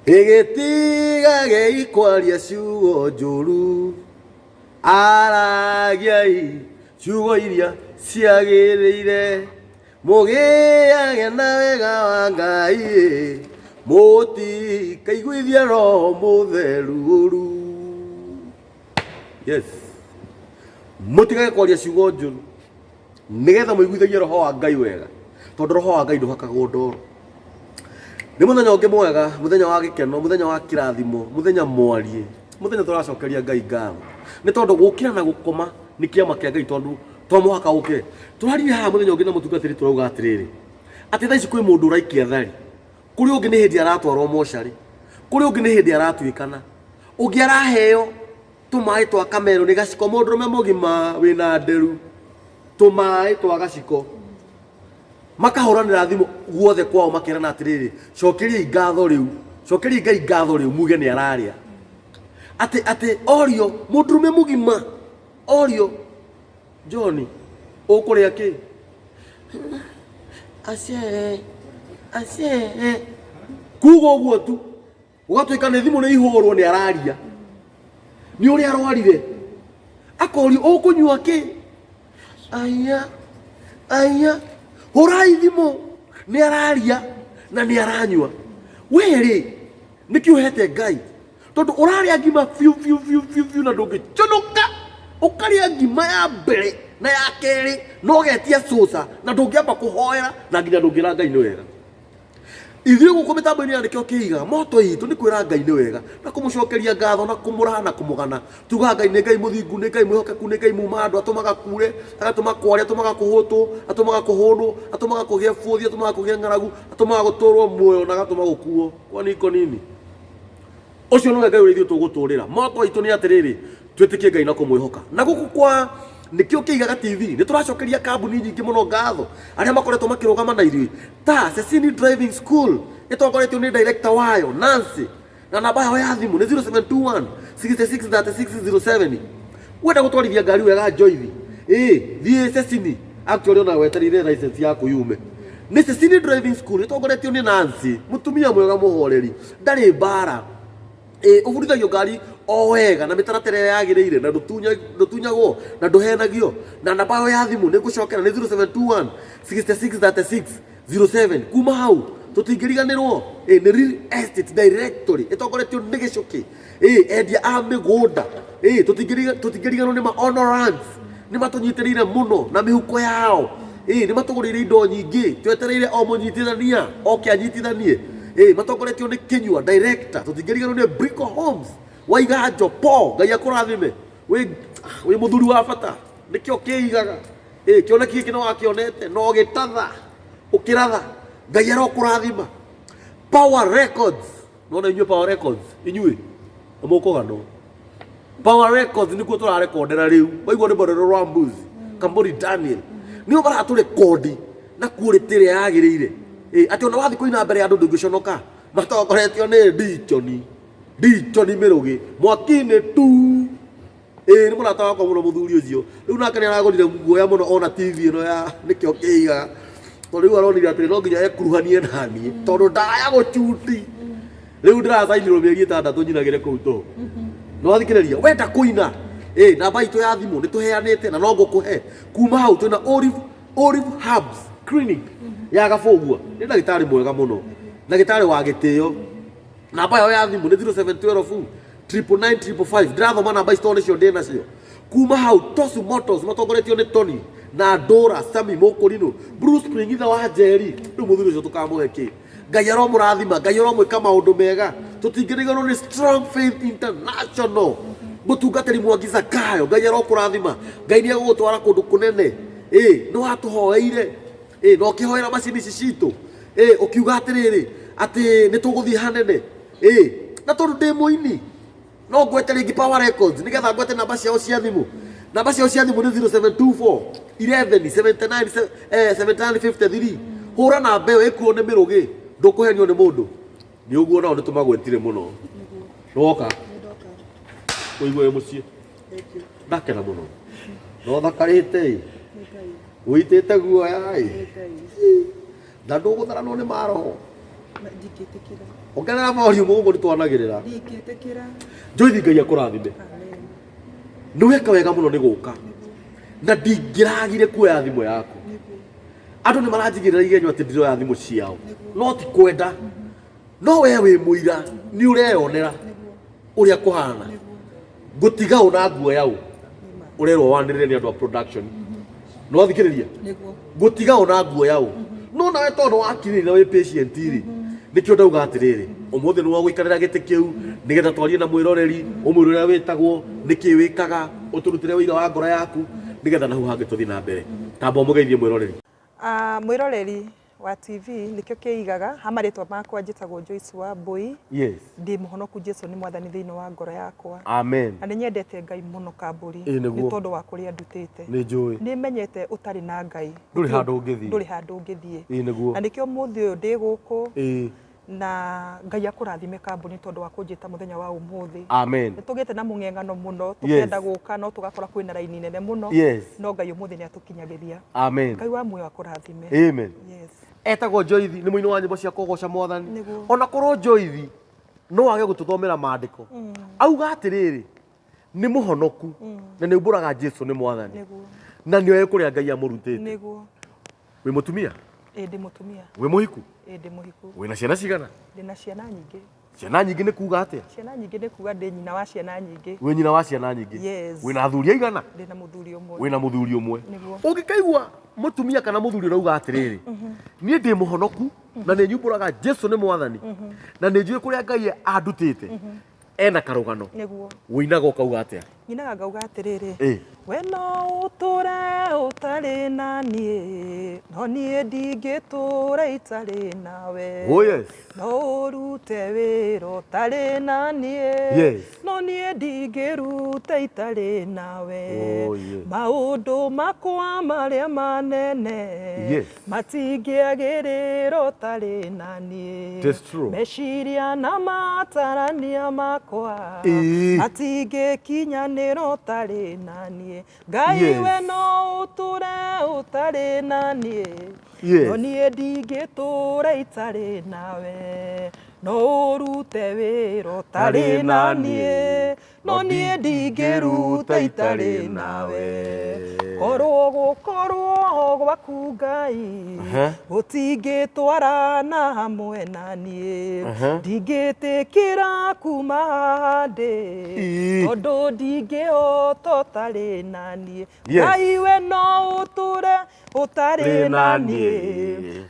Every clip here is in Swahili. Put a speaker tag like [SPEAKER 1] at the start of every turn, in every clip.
[SPEAKER 1] Egetiga geikwaria ciugo njũru aragiai ciugo iria ciagĩrĩire mũgĩage na wega wa Ngai mũtikaiguithie Roho Mũtheru ũru. Yes, mũtigage kwaria ciugo njũru nĩgetha mũiguithagie Roho wa Ngai wega, tondũ Roho wa Ngai ndũhakagwo ndoro. Nĩ mũthenya ũngĩ mwega, mũthenya wa gĩkeno, mũthenya wa kĩrathimo, mũthenya mwarie, mũthenya tũracokeria Ngai ngatho nĩ tondũ gũkĩra na gũkoma nĩ kĩama kĩa Ngai, tondũ to mũhaka ũke. Tũraririe haha mũthenya ũngĩ na mũtungatĩri tũrauga atĩrĩrĩ, atĩ thaa ici kwĩ mũndũ ũraikia thari, kũrĩ ũngĩ nĩ hĩndĩ aratwarwo mocarĩ, kũrĩ ũngĩ nĩ hĩndĩ aratuĩkana, ũngĩ araheo tũmaĩ twa kamero nĩ gaciko. Mũndũrũme mũgima wĩna nderu, tũmaĩ twa gaciko, makahũranĩra thimũ guothe kwao makerana atĩrĩrĩ, cokeriai ngatho rĩu, cokeriai Ngai ngatho rĩu, muge nĩ ararĩa. Atĩ orio mũndũrũme mũgima, orio John ũkũrĩa kĩ? Acie kuga ũguo tu, ũgatuĩka nĩ thimũ nĩ ihũrwo nĩ araria, nĩ ũrĩa arwarire. Akorio ũkũnyua kĩ? Aya hũrai thimũ, nĩ araria na nĩ aranyua. Wĩrĩ nĩkĩ ũhete Ngai? Tondũ ũrarĩa ngima biu na ndũngĩconoka, ũkarĩa ngima ya mbere na ya kerĩ na ũgetia cũca na ndũngĩamba kũhoera na nginya ndũngĩra Ngai nĩ wega. Ithuĩ gũkũ mĩtambo-inĩ ya nĩkĩo kĩiga moto itũ nĩ kwĩra Ngai nĩ wega na kũmũcokeria ngatho na kũmũraha na kũmũgana. Tuga Ngai nĩ Ngai mũthingu, nĩ Ngai mwĩhokeku, nĩ Ngai muma andũ, atũmaga kure, agatũma kware, atũmaga kũhũtwo, atũmaga kũhũnwo, atũmaga kũgĩa bũthi, atũmaga kũgĩa ng'aragu, atũmaga gũtũrwo muoyo na agatũma gũkuo kwa niko nini. Ũcio nĩwe Ngai ũrĩa ithuĩ tũgũtũrĩra. Moto itũ nĩ atĩrĩrĩ, twĩtĩkie Ngai na kũmwĩhoka. Na gũkũ kwa nĩkĩo kĩigaga TV nĩ tũracokeria kambuni nyingĩ mũno ngatho arĩa makoretwo makĩrũgama na ithuĩ, ta Cecily Driving School ĩtongoretio nĩ director wayo Nancy, na namba yao ya thimũ nĩ 0721 663607. Wenda gũtwarithia ngari wega Joyce, thiĩ Cecily, actually ona wetereire license yaku yume. Nĩ Cecily Driving School ĩtongoretio nĩ Nancy, mũtumia mwega mũhoreri, ndarĩ mbara, ũbundithagio ngari o wega na mĩtaratara ĩrĩa yagĩrĩire na ndũtunyagwo na ndũhenagio. Na namba yao ya thimũ nĩ ngũcokera nĩ 0721 663607. Kuma hau tũtingĩriganĩrwo. Nĩ Real Estate Directory ĩtongoretio nĩ Gĩcũkĩ, endia a mĩgũnda, tũtingĩriganĩrwo nĩ ma honorants, nĩ matũnyitĩrĩire mũno na mĩhuko yao, nĩ matũgũrĩire indo nyingĩ, twetereire o mũnyitithania oke anyitithanie. Matongoretio nĩ Kinyua director, tũtingĩriganĩrwo nĩ Brico Homes, Waiganjo Paul, Ngai akũrathime, wĩ mũthuri wa bata, nĩkĩo kĩigaga. Kĩoneki gĩkĩ no wakĩonete no gĩtatha ũkĩratha, Ngai arokũrathima. Power Records, nona inyuĩ Power Records, inyuĩ mũkũgano. Power Records nĩkuo tũrarekondera rĩu, waigua nĩ Borero rwa Mbuzi, Kamburi Daniel, nĩo maratũrekondi na quality ĩrĩa yagĩrĩire. Atĩ ona wathi kũina mbere ya andũ ndũngĩconoka. Matongoretio nĩ Dichoni Mĩrũgĩ, Mwaki-inĩ tu. Nĩ mũrata wakwa mũno mũthuri ũcio, rĩu nake nĩ aragũrire guoya mũno ona TV ĩno ya nĩkĩo kĩigaga, tondũ rĩu aronire atĩ no nginya ekuruhanie naniĩ tondũ ndaya gũcuti. Rĩu ndĩracainirwo mĩeri 6 nyinagĩre kũu to. No wathikĩrĩria wenda kũina, namba itũ ya thimũ nĩ tũheanĩte na no ngũkũhe. Kuma hau twĩna Olive Herbs Clinic ya Gabũgua, nĩ ndagĩtarĩ mwega mũno, ndagĩtarĩ wa gĩtĩo. Namba yao ya thimũ nĩ 0712 99955. Ndĩrathoma namba ici tondũ nĩcio ndĩ nacio. Kuma hau Tosu Motors matongoretio nĩ Tony na Dora Sami Mũkũrinũ, Bruce Spring ithe wa Njeri. Rĩu mũthuri ũcio tũkamũhe kĩ? Ngai aromũrathima, Ngai aromwĩka maũndũ mega. Tũtingĩriganĩrwo nĩ Strong Faith International, mũtungatĩri Mwangi Zakayo, Ngai arokũrathima, Ngai nĩ egũgũtwara kũndũ kũnene. Nĩ watũhoeire, na ũkĩhoera macini ici citũ, ũkiuga atĩrĩrĩ atĩ nĩ tũgũthiĩ hanene, na tondũ ndĩ mũini no ngwete rĩngĩ Power Records nĩgetha ngwete namba ciao cia thimũ. Namba ciao cia thimũ nĩ 0724 11 79 7953. Hũra namba ĩyo ĩkuo nĩ Mĩrũgĩ, ndũkũhenio nĩ mũndũ. Nĩ ũguo nao nĩ tũmagwetire mũno. Nĩwoka ũigua wĩ mũciĩ, ndakena mũno, no thakarĩte wĩitĩte guoya, na ndũgũtharanwo nĩ maroho.
[SPEAKER 2] Ndingĩtĩkĩra.
[SPEAKER 1] Ongerera volume ũguo twanagĩrĩra.
[SPEAKER 2] Ndingĩtĩkĩra.
[SPEAKER 1] Joyce Ngai akũrathime.
[SPEAKER 2] Amen.
[SPEAKER 1] Nĩ weka wega mũno nĩ gũka. Na ndingĩragire kuoya thimũ yaku. Andũ nĩ maranjigĩrĩra igenyo atĩ ndiroya thimũ ciao. No ti kwenda. No we wĩ mũira nĩ ũreyonera ũrĩa kũhana. Ngũtiga ũ na nguoya ũ. Ũrerwo wanĩrĩre nĩ andũ a production. No thikĩrĩria. Ngũtiga ũ na nguoya ũ. No nawe tondũ wakirĩire wĩ patient rĩ. Nĩkĩo ndauga atĩrĩrĩ. Ũmũthĩ nĩ wagũikarĩra gĩtĩ kĩu nĩgetha twarie na mwĩroreri ũmwĩre ũrĩa wĩtagwo nĩkĩ wĩkaga ũtũrutĩre ũira wa ngoro yaku nĩgetha nahu hangĩtũthiĩ na mbere. Tamba ũmũgeithie mwĩroreri.
[SPEAKER 2] Mwĩroreri wa TV nĩkĩo kĩigaga hamarĩtwa makwa njĩtagwo Joyce Wambui.
[SPEAKER 1] Yes.
[SPEAKER 2] Ndĩ mũhonoku Jesu nĩ mwathani thĩinĩ wa ngoro yakwa.
[SPEAKER 1] Amen.
[SPEAKER 2] Na nĩ nyendete Ngai mũno Kamburi
[SPEAKER 1] nĩ
[SPEAKER 2] tondũ wa kũrĩa ndutĩte.
[SPEAKER 1] Nĩ njũĩ.
[SPEAKER 2] Nĩ menyete ũtarĩ na Ngai.
[SPEAKER 1] Ndũrĩ handũ ũngĩthiĩ.
[SPEAKER 2] Ndũrĩ handũ ũngĩthiĩ.
[SPEAKER 1] Nĩguo.
[SPEAKER 2] Na nĩkĩo mũthĩ ũyũ ndĩ gũkũ. Na Ngai akũrathime Kambuni tondũ wa kũnjĩta mũthenya wa ũmũthĩ.
[SPEAKER 1] Amen.
[SPEAKER 2] Nĩ tũgĩte na mũng'eng'ano mũno tũkĩenda gũka no tũgakora kwĩna raini nene mũno. No Ngai ũmũthĩ nĩ atũkinyagĩria.
[SPEAKER 1] Amen.
[SPEAKER 2] Ngai wa muoyo akũrathime.
[SPEAKER 1] Amen.
[SPEAKER 2] Yes.
[SPEAKER 1] Etagwo Joyce nĩ mũini wa nyĩmbo cia kũgoca Mwathani. Ona korwo Joyce no age gũtũthomera maandĩko. Auga atĩrĩrĩ nĩ mũhonoku na nĩ umbũraga Jesu nĩ Mwathani. Na nĩ oĩ kũrĩa Ngai amũrutĩte. Wĩ mũtumia?
[SPEAKER 2] Ndĩ mũtumia.
[SPEAKER 1] Wĩ mũhiku?
[SPEAKER 2] Ndĩ mũhiku.
[SPEAKER 1] Wĩna ciana cigana?
[SPEAKER 2] Ndĩna ciana nyingĩ.
[SPEAKER 1] Ciana nyingĩ nĩ kuuga atĩa?
[SPEAKER 2] Ciana nyingĩ nĩ kuuga ndĩ nyina wa ciana nyingĩ.
[SPEAKER 1] Wĩ nyina wa ciana nyingĩ?
[SPEAKER 2] Yes.
[SPEAKER 1] Wĩna athuri aigana?
[SPEAKER 2] Ndĩna mũthuri ũmwe.
[SPEAKER 1] Wĩna mũthuri ũmwe. Ũngĩkaigua mũtumia kana mũthuri ũrauga atĩrĩrĩ niĩ ndĩ mũhonoku na nĩ nyumbũraga Jesu nĩ Mwathani na nĩ njũĩ kũrĩa Ngai andutĩte ena karũgano wĩinaga ũkauga atĩa?
[SPEAKER 2] Nyinaga ngauga atĩrĩrĩ we no ũtũre ũtarĩ na niĩ no niĩ ndingĩtũra itarĩ nawe.
[SPEAKER 1] Oh yes.
[SPEAKER 2] No ũrute wĩra ũtarĩ na niĩ no niĩ ndingĩruta itarĩ nawe. Maũndũ makwa marĩa manene matingĩagĩrĩra ũtarĩ na niĩ. Meciria na matarania makwa matingĩkinyanĩra ũtarĩ na niĩ. Ngai we no ũtũre ũtarĩ na niĩ no niĩ ndingĩtũra itarĩ nawe. No ũrute wĩra ũtarĩ na niĩ no niĩ ndingĩruta itarĩ nawe. Korwo gũkorwo gwaku Ngai gũtingĩtwarana hamwe na niĩ ndingĩtĩkĩra kuma haha ndĩ tondũ ndingĩhota ũtarĩ na niĩ. Ngai we no ũtũre ũtarĩ na niĩ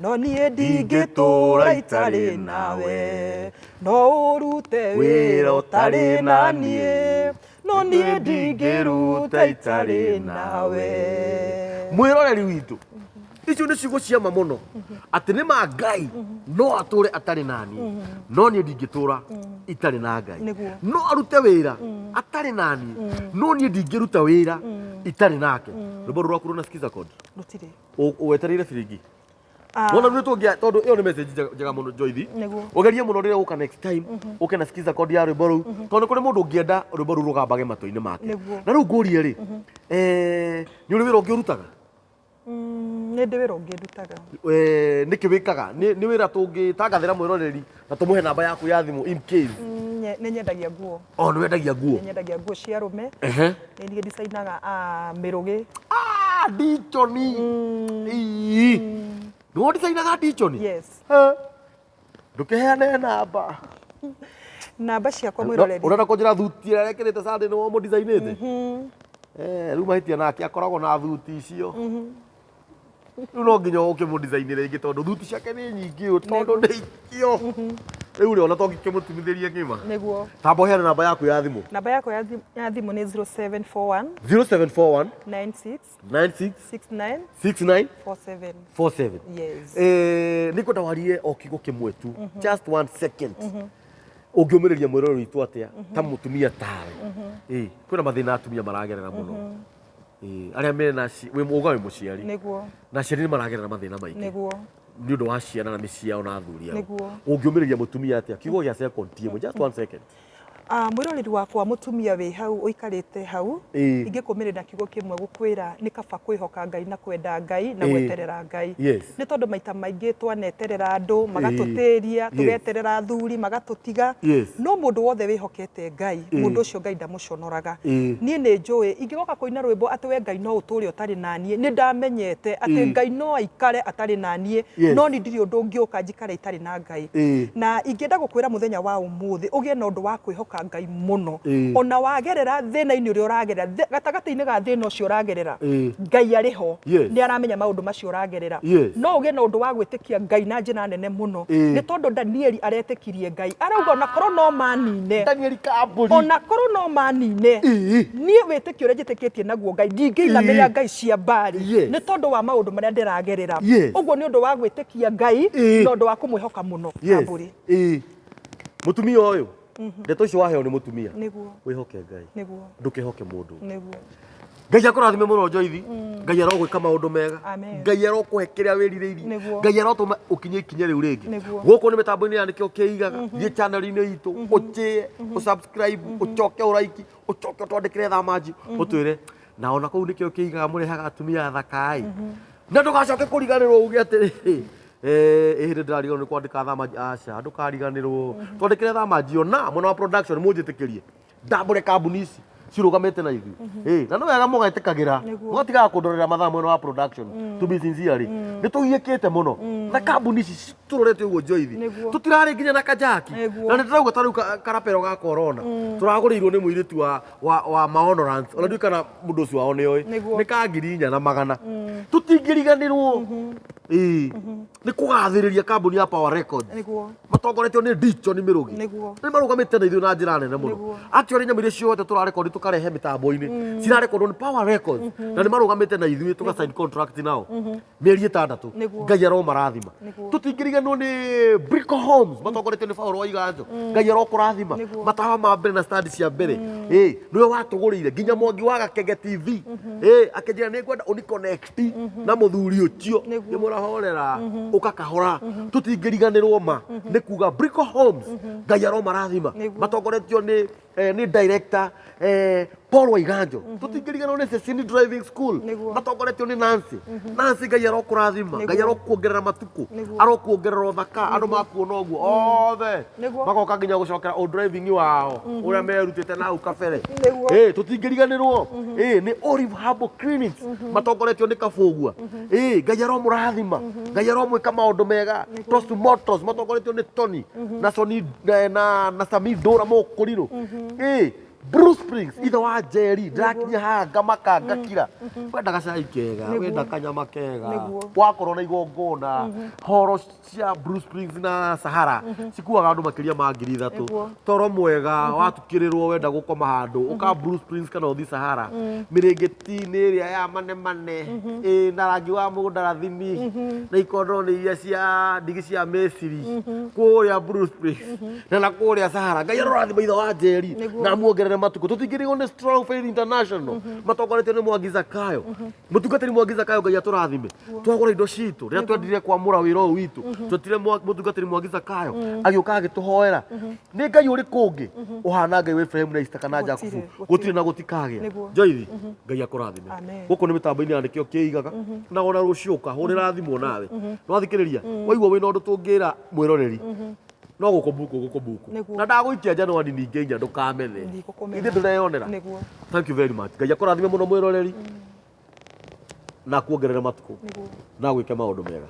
[SPEAKER 2] no niĩ ndingĩtũra itarĩ nawe. No ũrute wĩra ũtarĩ na niĩ no niĩ ndingĩruta itarĩ nawe.
[SPEAKER 1] Mwĩroreri witũ icio nĩ ciugo cia ma mũno atĩ nĩ ma Ngai no atũre atarĩ na niĩ no niĩ ndingĩtũra itarĩ na Ngai. No arute wĩra atarĩ na niĩ no niĩ ndingĩruta wĩra itarĩ nake. Rwĩmbo rwaku rũna skiza code
[SPEAKER 2] rũtirĩ
[SPEAKER 1] wetereire biringi wona nĩ tũngĩa tondũ ĩyo nĩ message njega mũno Joyce. Ũgerie mũno rĩrĩa ũka next time ũke na skiza code ya rwĩmbo rũu tondũ nĩ kũrĩ mũndũ ũngĩenda rwĩmbo rũu rũgambage matũ-inĩ make. Na rĩu ngũrie rĩ nĩ ũrĩ wĩra ũngĩ ũrutaga?
[SPEAKER 2] Nĩ ndĩ wĩra ũngĩ ndutaga.
[SPEAKER 1] Nĩkĩ wĩkaga? Nĩ wĩra tũngĩtangathĩra mwĩroreri na tũmũhe namba yaku ya thimũ in case?
[SPEAKER 2] Nĩ nyendagia nguo.
[SPEAKER 1] Nĩ wendagia nguo?
[SPEAKER 2] Nĩ nyendagia nguo cia arũme. Nĩ ndicainaga mĩrũgĩ.
[SPEAKER 1] Ndichoni. Nĩ wondicainaga ndichoni?
[SPEAKER 2] Yes.
[SPEAKER 1] Ndũkĩheane namba.
[SPEAKER 2] Namba ciakwa mwĩroreri.
[SPEAKER 1] Ũrenda kũnjĩra thuti ĩrĩa ekĩrĩte Sunday nĩ wamũdicainĩte? Rĩu mahĩtia nake akoragwo na thuti icio. Rĩu no nginya ũkĩmũdicainĩre ingĩ tondũ thuti ciake nĩ nyingĩ tondũ nĩ ikĩo. Rĩu rĩ ona to ngĩkĩmũtumithĩria ng'ima.
[SPEAKER 2] Nĩguo.
[SPEAKER 1] Tamba ũheane namba yaku ya thimũ.
[SPEAKER 2] Namba yakwa ya thimũ nĩ 0741 96 69 47. Yes.
[SPEAKER 1] Nĩ kwenda warie o kiugo kĩmwe tu just 1 second. Ũngĩũmĩrĩria mwĩroreri witũ atĩa ta mũtumia tawe? Kwĩna mathĩna atumia maragerera mũno. Arĩa mena ũga wĩ mũciari na aciari nĩ maragerera mathĩna maingĩ nĩ ũndũ wa ciana na mĩciĩ yao na athuri ao. Ũngĩũmĩrĩria mũtumia atĩa kiugo gĩa second ĩmwe just 1 second?
[SPEAKER 2] Mwiroreri wakwa mutumia wi hau uikarite hau ingikumirira kiugo kimwe gukwira ni kaba kwihoka Ngai na kwenda Ngai na gweterera Ngai ni tondu maita maingi twaneterera andu magatutiria tugeterera thuri magatutiga no mundu wothe wihokete Ngai mundu ucio Ngai ndamuconoraga nie ni njui ingigoka kuina rwimbo ati we Ngai no uturi utari nanie ni ndamenyete ati Ngai no aikare atari nanie no ni ndiri undu ngiuka njikare itari na Ngai na ingienda gukwira muthenya wa umuthi ugie na undu wa kwihoka Ngai muno ona wagerera thina-ini uri uragerera gatagati-ini ga thina ucio uragerera Ngai ariho ni aramenya maundu macio uragerera no ugie na undu wa gwitikia Ngai na njira nene muno ni tondu Danieli aretikirie Ngai arauga ona korwo no manine
[SPEAKER 1] Danieli Kamburi
[SPEAKER 2] ona korwo no manine nie witikio uria njitikitie naguo Ngai ndingiinamira Ngai cia mbari ni tondu wa maundu maria ndiragerera uguo ni undu wa gwitikia Ngai na undu wa kumwihoka muno Kamburi
[SPEAKER 1] mutumia uyu ndeto icio waheo ni mutumia
[SPEAKER 2] niguo
[SPEAKER 1] wihoke Ngai
[SPEAKER 2] niguo
[SPEAKER 1] ndukihoke mundu
[SPEAKER 2] niguo
[SPEAKER 1] Ngai akurathime muno Joithi Ngai arogwika maundu mega Ngai arokuhe kiria wiririiri Ngai arotuma ukinye ikinya riu ringi guku ni mitambo-ini ya nikio kiigaga thie channel-ini itu ukie usubscribe ucoke uraiki ucoke utwandikire thamaji utwire na ona kuu nikio kiigaga murehaga atumia thakai na ndugacoke kuriganirwo uge atiri hindi ndirariganirwo ni kwandika thamaji aca ndukariganirwo twandikire thamaji ona mwena wa production munjitikirie ndambure kambuni ici cirugamite na ithu na no wega mugaitikagira mugatigaga kundorera mathaa mwena wa production to be sincere ni tuhiekete muno na kambuni ici turorete uguo Joithi tutirari nginya na kajaki na ni turauga tariu karapero ga corona turagurirwo ni muiritu wa mahonorance ona ndikana mundu ucio wao ni oi ni ka 4,400 tutingiriganirwo ni kugathiriria kambuni ya Power Records matongoretio ni Dicho ni Mirugi ni marugamite na ithu na njira nene muno actually nyamire ciothe turarekondi tukarehe mitambo-ini cirarekorwo ni Power Records na ni marugamite na ithu tuka sign contract nao mieri 6 Ngai aromarathima tutingiriganwo ni Brico Homes matongoretio ni Paulo Waiganjo Ngai arokurathima matawa ma mbere na stand cia mbere niwe watugurire nginya Mwangi wa Gakenge TV akenjira ni ngwenda uni connect na muthuri ucio ni murahorera ukakahora tutingiriganirwo ma ni kuga Brico Homes Ngai aromarathima matongoretio ni director Paul Waiganjo tutingiriganwo ni Cecily Driving School matongoretio ni Nancy Ngai arokurathima Ngai arokuongerera matuku arokuongerera uthaka andu makuona uguo othe magoka nginya gucokera o driving wao uria merutite na ukabere tutingiriganirwo ni Olive Herbal Clinics matongoretio ni Kabugua Ngai aromurathima Ngai aromwika maundu mega Trust Motors matongoretio ni Tony na Sony na Sami Dora Mokuriru Bruce Springs ithe wa Jerry ndakinya haha ngamaka ngakira wenda gacai kega wenda kanyama kega wakorwo na igongona horo cia Bruce Springs na Sahara cikuaga andu makiria ma 3,000 toro mwega watukirirwo wenda gukoma handu uka Bruce Springs kana uthi Sahara miringiti-ini iria ya mane na rangi wa mundarathimi na ikondoro iria cia ndigi cia Misiri kuria Bruce Springs na kuria Sahara Ngai arorathima ithe wa Jerry na muongerere matuko tutingirigo ni Strong Faith International matongoretio ni Mwangi Zakayo mutungatiri Mwangi Zakayo Ngai aturathime twagura indo citu ria twendire kwamura wira uyu witu twetire mutungatiri Mwangi Zakayo agiuka agituhoera ni Ngai uri kungi uhana Ngai we Ephraim na Isaka na Jakubu gutire na gutikagia Joithi Ngai akurathime guku ni mitambo-ini ya nikio kiigaga na ona rucio ukahurira thimo nawe nwathikiriria waigua wina undu tungira mwiroreri no guko buku na ndagwikia Januari ninge inya ndukamene ithe ndureyonera thank you very much Ngai akurathime muno mwiroreri na kuongerera matuko na gwike maundu mega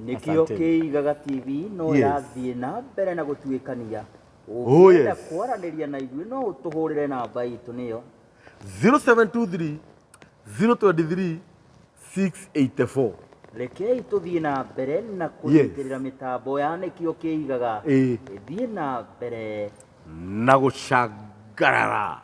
[SPEAKER 3] nikio kiigaga TV no irathie na mbere na gutuikania ukienda kwaraniria na ithuĩ no utuhurire namba itu niyo
[SPEAKER 1] 0723 023 684
[SPEAKER 3] rekei tuthie na mbere na kunyitirira mitambo ya nikio kiigaga ithie na mbere
[SPEAKER 1] na gucangarara.